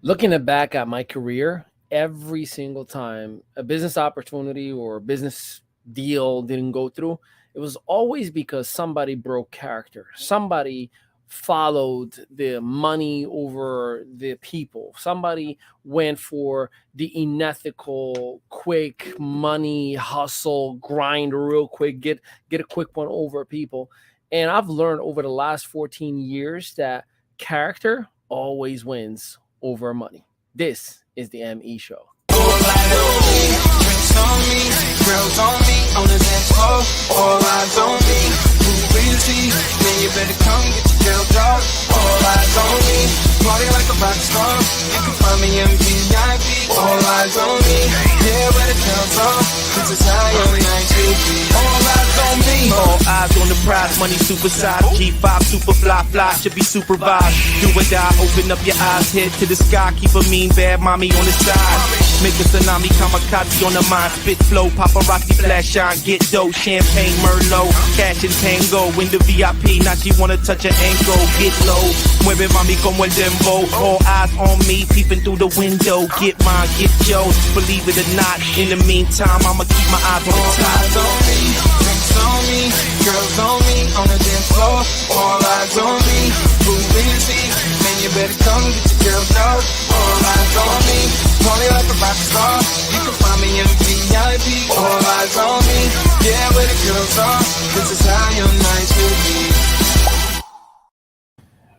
Looking back at my career, every single time a business opportunity or a business deal didn't go through, it was always because somebody broke character. Somebody followed the money over the people. Somebody went for the unethical, quick money hustle, grind real quick, get a quick one over people. And I've learned over the last 14 years that character always wins over money. This is the ME Show. Drinks on me, girls on me, on the dance floor, all eyes on me. Who busy? Then you better come get your girl dog. All eyes on me, party like a rock star. You can find me in VIP. All eyes on me, yeah, where the girls are. This is how your night should be. All eyes on me, all eyes on the prize, money supersized. G5 super fly, should be supervised. Do or die, open up your eyes, head to the sky. Keep a mean bad mommy on the side. Make a tsunami, kamikaze on the mind. Spit flow, paparazzi flash shine. Get dough, champagne, Merlot. Cash and tango, in the VIP. Now she wanna touch her ankle. Get low, mueve mami como el dembow. All eyes on me, peeping through the window. Get mine, get yours, believe it or not. In the meantime, I'ma keep my eyes on the all top. eyes on me. Drinks on me, girls on me, on the dance floor. All eyes on me. Who busy? Man, you better come get your girl dog. All eyes on me. Party like a rock star. You can find me in VIP. All eyes on me. Yeah, where the girls are. This is how your night should be.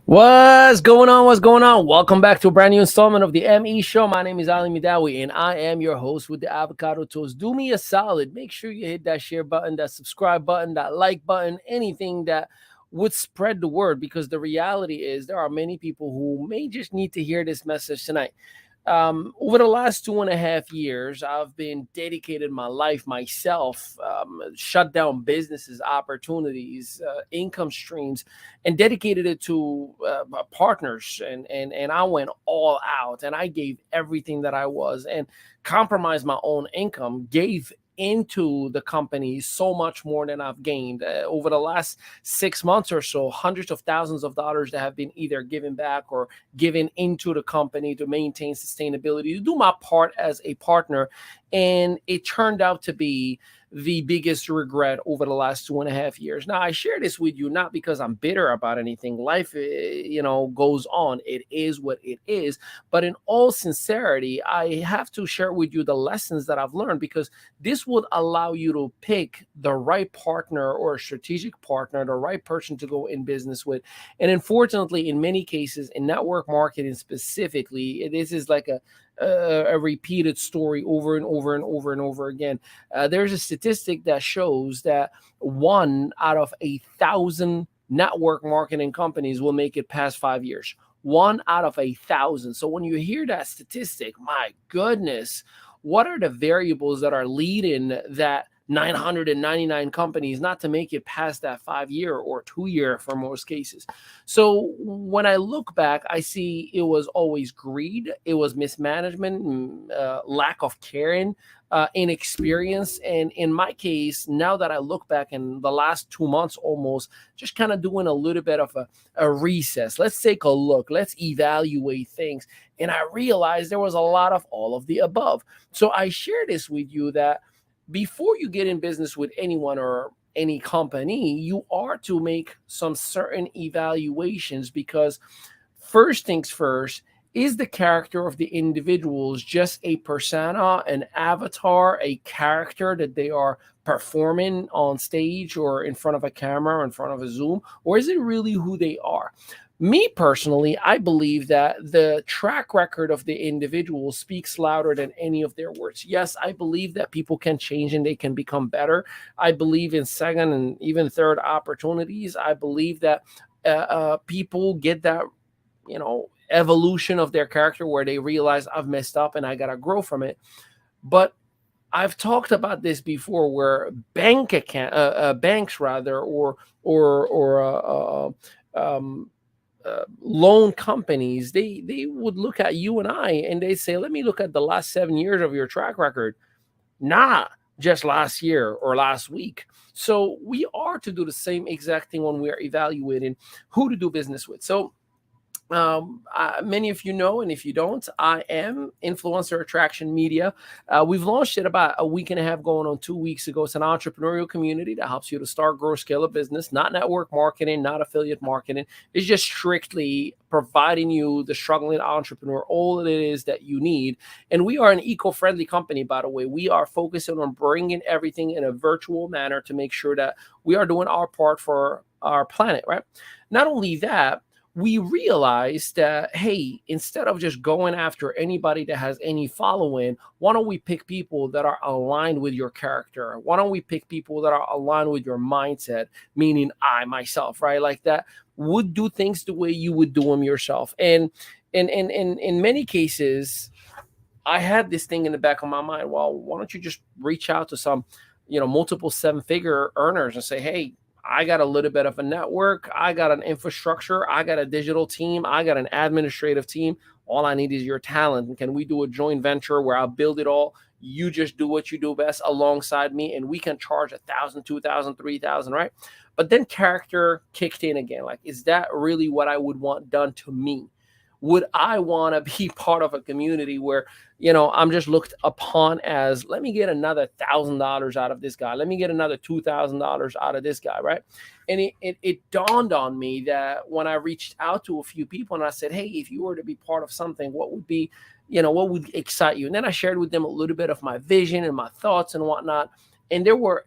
What's going on? What's going on? Welcome back to a brand new installment of the ME Show. My name is Ali Midawi, and I am your host with the avocado toast. Do me a solid. Make sure you hit that share button, that subscribe button, that like button, anything that would spread the word, because the reality is there are many people who may just need to hear this message tonight. Over the last 2.5 years, I've been dedicated my life myself, shut down businesses, opportunities, income streams, and dedicated it to partners. And I went all out, and I gave everything that I was, and compromised my own income, gave into the company so much more than I've gained over the last 6 months or so. Hundreds of thousands of dollars that have been either given back or given into the company to maintain sustainability, to do my part as a partner. And it turned out to be the biggest regret over the last 2.5 years. Now, I share this with you not because I'm bitter about anything. Life, goes on. It is what it is. But in all sincerity, I have to share with you the lessons that I've learned, because this would allow you to pick the right partner or a strategic partner, the right person to go in business with. And unfortunately, in many cases, in network marketing specifically, this is like a repeated story over and over and over and over again. There's a statistic that shows that 1 out of 1,000 network marketing companies will make it past 5 years. 1 out of 1,000. So when you hear that statistic, my goodness, what are the variables that are leading that 999 companies not to make it past that 5 year or 2 year for most cases? So when I look back, I see it was always greed, it was mismanagement, lack of caring, inexperience. And in my case, now that I look back in the last 2 months almost, just kind of doing a little bit of a recess. Let's take a look. Let's evaluate things. And I realized there was a lot of all of the above. So I share this with you that before you get in business with anyone or any company, you are to make some certain evaluations, because first things first, is the character of the individuals just a persona, an avatar, a character that they are performing on stage or in front of a camera or in front of a Zoom, or is it really who they are? Me personally, I believe that the track record of the individual speaks louder than any of their words. Yes, I believe that people can change and they can become better. I believe in second and even third opportunities. I believe that people get that, evolution of their character where they realize I've messed up and I got to grow from it. But I've talked about this before, where banks rather, or loan companies, they would look at you and I, and they say, let me look at the last 7 years of your track record, not just last year or last week. So we are to do the same exact thing when we are evaluating who to do business with. So Many of you know, and if you don't, I am Influencer Attraction Media. We've launched it about a week and a half, going on 2 weeks ago. It's an entrepreneurial community that helps you to start, grow, scale a business, not network marketing, not affiliate marketing. It's just strictly providing you, the struggling entrepreneur, all it is that you need. And we are an eco-friendly company, by the way. We are focusing on bringing everything in a virtual manner to make sure that we are doing our part for our planet, right? Not only that, we realized that, hey, instead of just going after anybody that has any following, why don't we pick people that are aligned with your character? Why don't we pick people that are aligned with your mindset? Meaning, I myself, right? Like that would do things the way you would do them yourself. And in many cases, I had this thing in the back of my mind. Well, why don't you just reach out to some, multiple seven-figure earners and say, hey, I got a little bit of a network. I got an infrastructure. I got a digital team. I got an administrative team. All I need is your talent. And can we do a joint venture where I'll build it all? You just do what you do best alongside me, and we can charge 1,000, 2,000, 3,000, right? But then character kicked in again. Like, is that really what I would want done to me? Would I want to be part of a community where, I'm just looked upon as, let me get another $1,000 out of this guy. Let me get another $2,000 out of this guy, right? And it dawned on me that when I reached out to a few people and I said, hey, if you were to be part of something, what would be, what would excite you? And then I shared with them a little bit of my vision and my thoughts and whatnot. And there were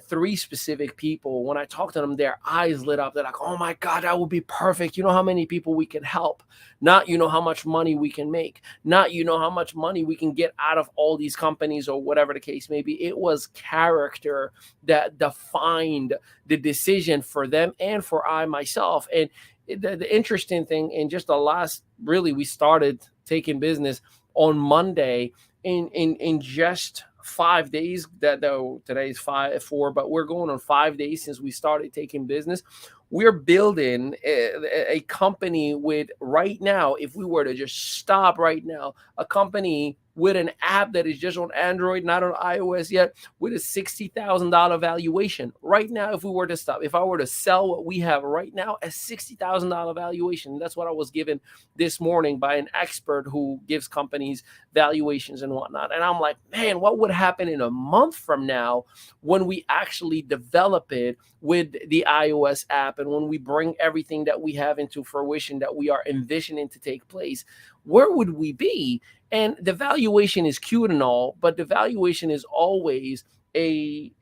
three specific people. When I talked to them, their eyes lit up. They're like, oh my God, that would be perfect. You know how many people we can help? Not, how much money we can make. Not, how much money we can get out of all these companies or whatever the case may be. It was character that defined the decision for them and for I myself. And the interesting thing, in just the last, really, we started taking business on Monday in just 5 days. That though today's 4, but we're going on 5 days since we started taking business. We're building a company with, right now, if we were to just stop right now, a company with an app that is just on Android, not on iOS yet, with a $60,000 valuation. Right now, if we were to stop, if I were to sell what we have right now, a $60,000 valuation. That's what I was given this morning by an expert who gives companies valuations and whatnot. And I'm like, man, what would happen in a month from now when we actually develop it with the iOS app, and when we bring everything that we have into fruition that we are envisioning to take place? Where would we be? And the valuation is cute and all, but the valuation is always a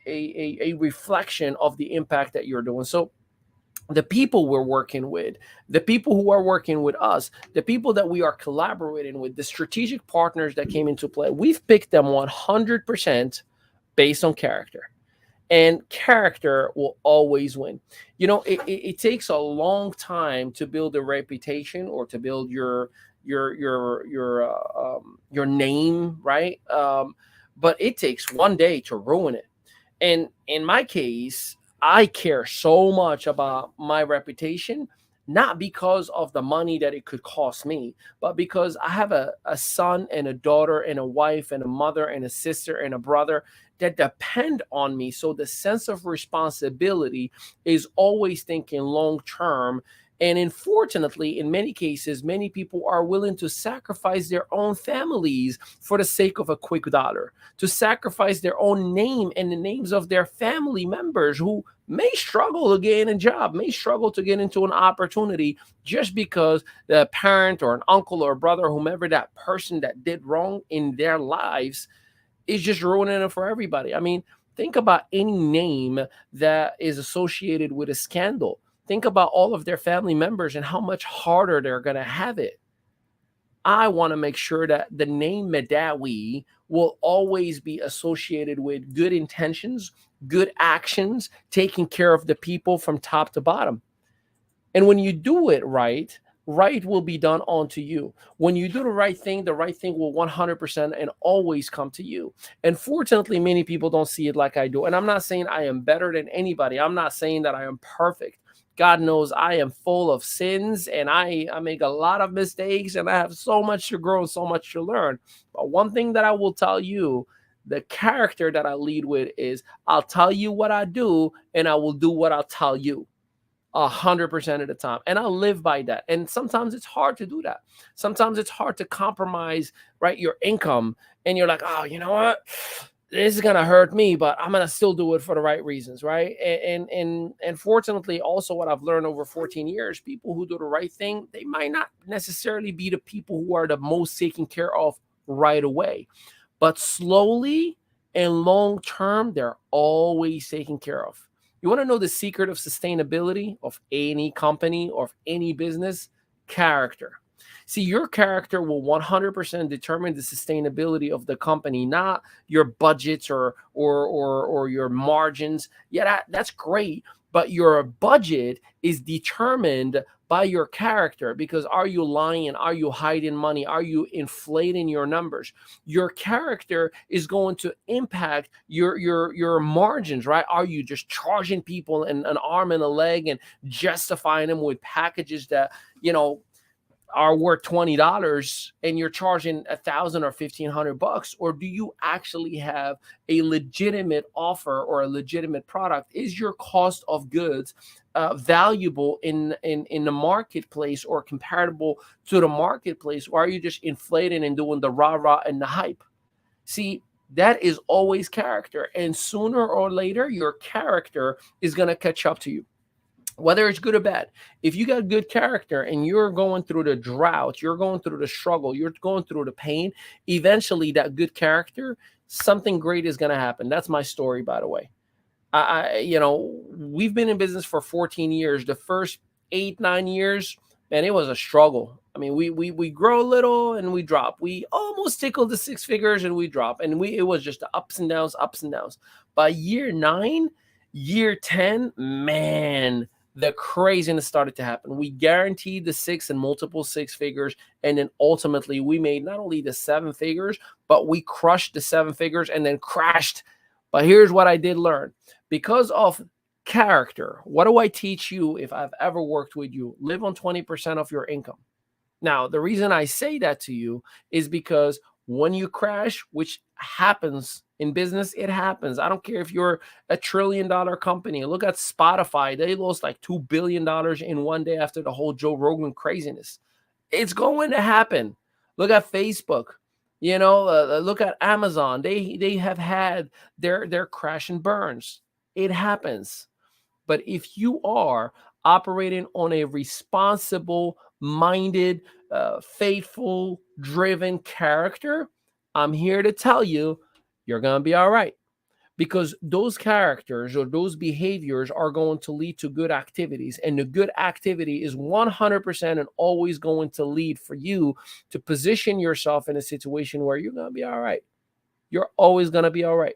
reflection of the impact that you're doing. So the people we're working with, the people who are working with us, the people that we are collaborating with, the strategic partners that came into play, we've picked them 100% based on character. And character will always win. It takes a long time to build a reputation or to build your name, right? But it takes one day to ruin it. And in my case, I care so much about my reputation, not because of the money that it could cost me, but because I have a son and a daughter and a wife and a mother and a sister and a brother that depend on me. So the sense of responsibility is always thinking long term. And unfortunately, in many cases, many people are willing to sacrifice their own families for the sake of a quick dollar, to sacrifice their own name and the names of their family members who may struggle to gain a job, may struggle to get into an opportunity, just because the parent or an uncle or brother, whomever that person that did wrong in their lives, is just ruining it for everybody. I mean, think about any name that is associated with a scandal. Think about all of their family members and how much harder they're going to have it. I want to make sure that the name Madawi will always be associated with good intentions, good actions, taking care of the people from top to bottom. And when you do it right, right will be done onto you. When you do the right thing will 100% and always come to you. And fortunately, many people don't see it like I do. And I'm not saying I am better than anybody. I'm not saying that I am perfect. God knows I am full of sins and I make a lot of mistakes and I have so much to grow and so much to learn. But one thing that I will tell you, the character that I lead with is, I'll tell you what I do and I will do what I'll tell you. 100% of the time. And I live by that. And sometimes it's hard to do that. Sometimes it's hard to compromise, right, your income. And you're like, oh, you know what? This is gonna hurt me, but I'm gonna still do it for the right reasons, right? And fortunately, also what I've learned over 14 years, people who do the right thing, they might not necessarily be the people who are the most taken care of right away, but slowly and long term, they're always taken care of. You want to know the secret of sustainability of any company or of any business? Character. See, your character will 100% determine the sustainability of the company, not your budgets or your margins. Yeah, that's great, but your budget is determined by your character, because are you lying? Are you hiding money? Are you inflating your numbers? Your character is going to impact your margins, right? Are you just charging people an arm and a leg and justifying them with packages that, you know, are worth $20 and you're charging 1,000 or $1,500? Or do you actually have a legitimate offer or a legitimate product? Is your cost of goods valuable in the marketplace or comparable to the marketplace? Or are you just inflating and doing the rah-rah and the hype? See, that is always character. And sooner or later, your character is going to catch up to you, whether it's good or bad. If you got good character and you're going through the drought, you're going through the struggle, you're going through the pain, eventually that good character, something great is going to happen. That's my story, by the way. We've been in business for 14 years. The first 8, 9 years, man, it was a struggle. I mean, we grow a little and we drop. We almost tickled the 6 figures and we drop. And it was just the ups and downs, ups and downs. By year 9, year 10, man, the craziness started to happen. We guaranteed the 6 and multiple 6 figures. And then ultimately we made not only the 7 figures, but we crushed the 7 figures and then crashed. But here's what I did learn. Because of character, what do I teach you if I've ever worked with you? Live on 20% of your income. Now, the reason I say that to you is because when you crash, which happens in business, it happens. I don't care if you're a $1 trillion company. Look at Spotify. They lost like $2 billion in one day after the whole Joe Rogan craziness. It's going to happen. Look at Facebook. Look at Amazon. They have had their crash and burns. It happens. But if you are operating on a responsible, minded, faithful, driven character, I'm here to tell you, you're going to be all right. Because those characters or those behaviors are going to lead to good activities. And the good activity is 100% and always going to lead for you to position yourself in a situation where you're going to be all right. You're always going to be all right.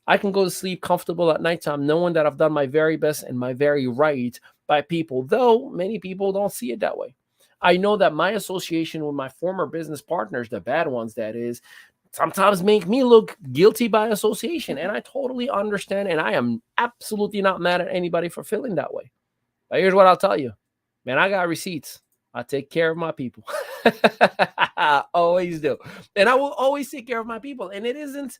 I can go to sleep comfortable at nighttime knowing that I've done my very best and my very right by people, though many people don't see it that way. I know that my association with my former business partners, the bad ones that is, sometimes make me look guilty by association. And I totally understand. And I am absolutely not mad at anybody for feeling that way. But here's what I'll tell you, man, I got receipts. I take care of my people. I always do. And I will always take care of my people. And it isn't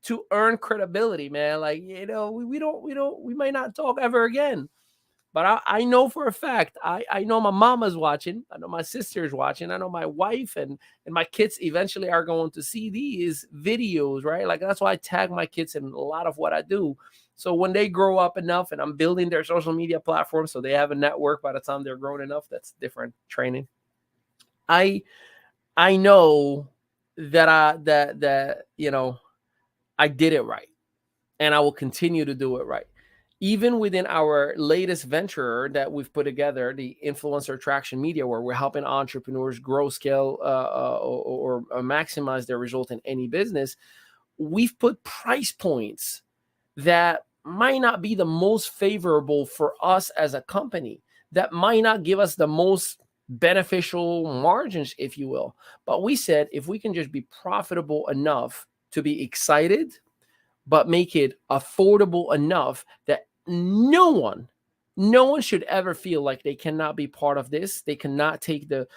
to earn credibility, man. Like, we might not talk ever again. But I know for a fact, I know my mama's watching. I know my sister's watching. I know my wife and my kids eventually are going to see these videos, right? Like, that's why I tag my kids in a lot of what I do. So when they grow up enough and I'm building their social media platform so they have a network by the time they're grown enough, that's different training. I know that I did it right. And I will continue to do it right. Even within our latest venture that we've put together, the influencer traction media, where we're helping entrepreneurs grow, scale, or maximize their result in any business, we've put price points that might not be the most favorable for us as a company, that might not give us the most beneficial margins, if you will. But we said, if we can just be profitable enough to be excited, but make it affordable enough that no one should ever feel like they cannot be part of this. They cannot take the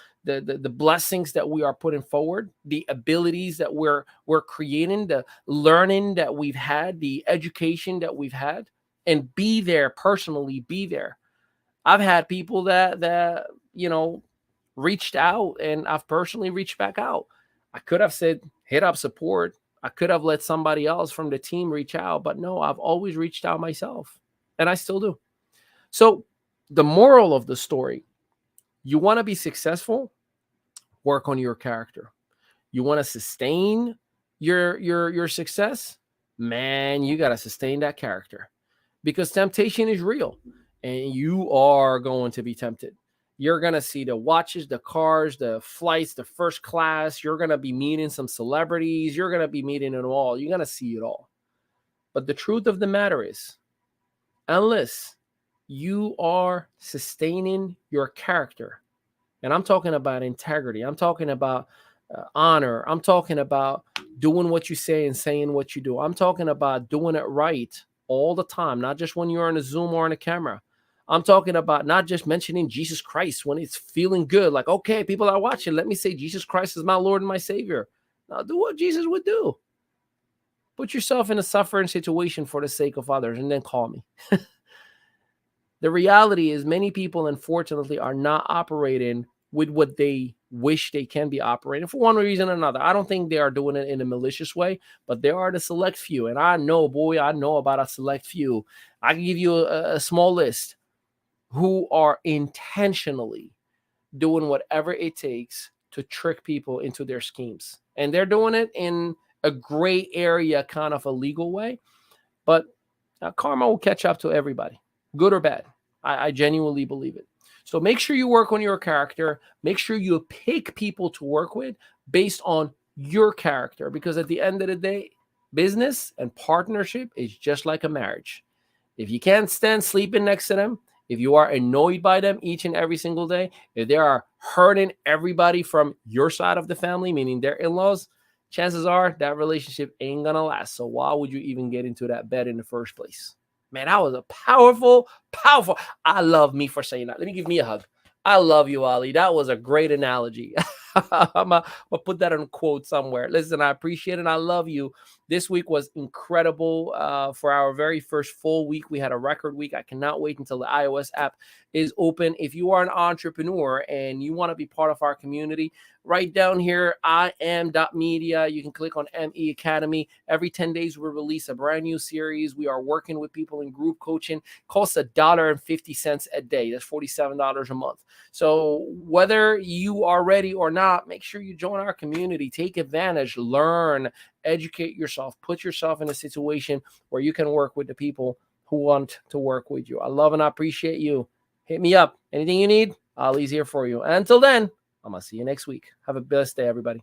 blessings that we are putting forward, the abilities that we're creating, the learning that we've had, the education that we've had, and be there personally, be there. I've had people that reached out, and I've personally reached back out. I could have said hit up support. I could have let somebody else from the team reach out, but no, I've always reached out myself, and I still do. So the moral of the story, you want to be successful, work on your character. You want to sustain your success, man, you got to sustain that character, because temptation is real and you are going to be tempted. You're going to see the watches, the cars, the flights, the first class. You're going to be meeting some celebrities. You're going to be meeting it all. You're going to see it all. But the truth of the matter is, unless you are sustaining your character, and I'm talking about integrity, I'm talking about honor, I'm talking about doing what you say and saying what you do, I'm talking about doing it right all the time, not just when you're on a Zoom or on a camera. I'm talking about not just mentioning Jesus Christ when it's feeling good, like, okay, people are watching, let me say Jesus Christ is my Lord and my Savior. Now do what Jesus would do. Put yourself in a suffering situation for the sake of others, and then call me. The reality is many people, unfortunately, are not operating with what they wish they can be operating for one reason or another. I don't think they are doing it in a malicious way, but there are the select few. And I know, boy, I know about a select few. I can give you a small list who are intentionally doing whatever it takes to trick people into their schemes. And they're doing it in a gray area, kind of a legal way. But karma will catch up to everybody, good or bad. I genuinely believe it. So make sure you work on your character. Make sure you pick people to work with based on your character, because at the end of the day, business and partnership is just like a marriage. If you can't stand sleeping next to them, if you are annoyed by them each and every single day, if they are hurting everybody from your side of the family, meaning their in-laws, chances are that relationship ain't gonna last. So why would you even get into that bed in the first place? Man, that was a powerful. I love me for saying that. Let me give me a hug. I love you, Ali. That was a great analogy. I'm going to put that in quote somewhere. Listen, I appreciate it. I love you. This week was incredible. For our very first full week, we had a record week. I cannot wait until the iOS app is open. If you are an entrepreneur and you want to be part of our community, right down here, iam.media. You can click on ME Academy. Every 10 days, we release a brand new series. We are working with people in group coaching. Costs $1.50 a day. That's $47 a month. So whether you are ready or not, make sure you join our community. Take advantage, learn, educate yourself, put yourself in a situation where you can work with the people who want to work with you. I love and I appreciate you. Hit me up. Anything you need, Ali's here for you. And until then, I'm going to see you next week. Have a blessed day, everybody.